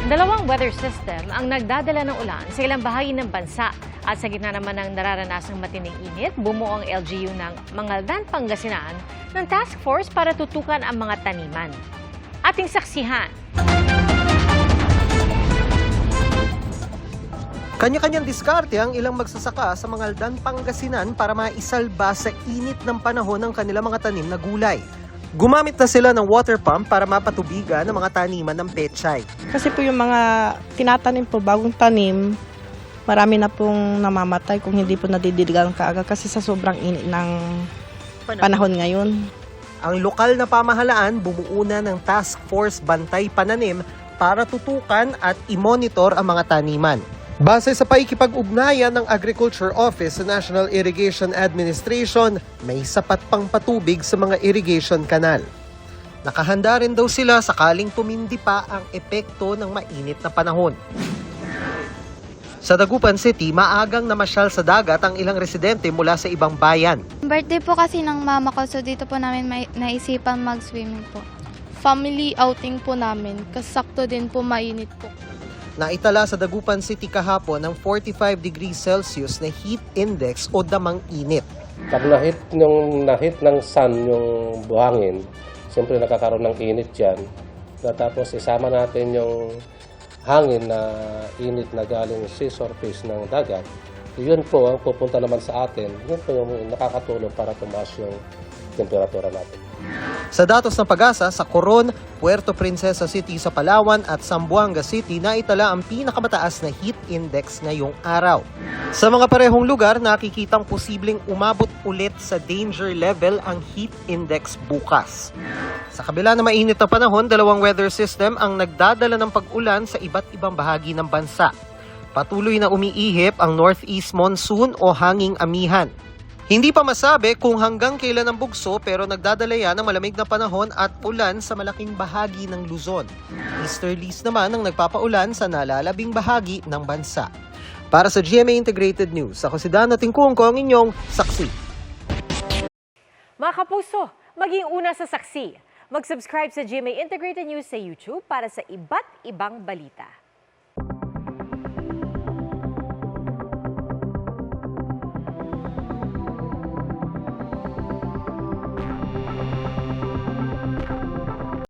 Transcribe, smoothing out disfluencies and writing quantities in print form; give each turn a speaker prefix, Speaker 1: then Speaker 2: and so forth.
Speaker 1: Dalawang weather system ang nagdadala ng ulan sa ilang bahagi ng bansa at sa gitna naman ng nararanasang matinding init, bumuo ang LGU ng Mangaldan, Pangasinan ng task force para tutukan ang mga taniman. Ating saksihan.
Speaker 2: Kanya-kanyang diskarte ang ilang magsasaka sa Mangaldan, Pangasinan para maisalba sa init ng panahon ng kanilang mga tanim na gulay. Gumamit na sila ng water pump para mapatubigan ang mga taniman ng pechay.
Speaker 3: Kasi po yung mga tinatanim po, bagong tanim, marami na pong namamatay kung hindi po nadidiligan kaagad kasi sa sobrang init ng panahon ngayon.
Speaker 2: Ang lokal na pamahalaan bumuo na ng Task Force Bantay Pananim para tutukan at i-monitor ang mga taniman. Base sa paikipag-ugnayan ng Agriculture Office sa National Irrigation Administration, may sapat pang patubig sa mga irrigation canal. Nakahanda rin daw sila sakaling tumindi pa ang epekto ng mainit na panahon. Sa Dagupan City, maagang namasyal sa dagat ang ilang residente mula sa ibang bayan.
Speaker 4: Birthday po kasi ng mama ko, so dito po namin naisipan mag-swimming po.
Speaker 5: Family outing po namin, kasi sakto din po mainit po.
Speaker 2: Naitala sa Dagupan City kahapon ng 45 degrees Celsius na heat index o damang init.
Speaker 6: Pag nahit ng sun yung buhangin, siyempre nakakaroon ng init yan. Tapos isama natin yung hangin na init na galing sea surface ng dagat. Yun po ang pupunta naman sa atin. Yun po yung nakakatulong para tumaas yung temperatura natin.
Speaker 2: Sa datos ng Pag-asa, sa Coron, Puerto Princesa City sa Palawan at Zamboanga City, naitala ang pinakamataas na heat index ngayong araw. Sa mga parehong lugar, nakikitang posibleng umabot ulit sa danger level ang heat index bukas. Sa kabila na mainit na panahon, dalawang weather system ang nagdadala ng pag-ulan sa iba't ibang bahagi ng bansa. Patuloy na umiihip ang northeast monsoon o hanging amihan. Hindi pa masabi kung hanggang kailan ang bugso pero nagdadala yan ng malamig na panahon at ulan sa malaking bahagi ng Luzon. Easterlies naman ang nagpapaulan sa nalalabing bahagi ng bansa. Para sa GMA Integrated News, ako si Dana Tingkungko, ang inyong saksi.
Speaker 1: Mga kapuso, maging una sa saksi. Mag-subscribe sa GMA Integrated News sa YouTube para sa iba't ibang balita.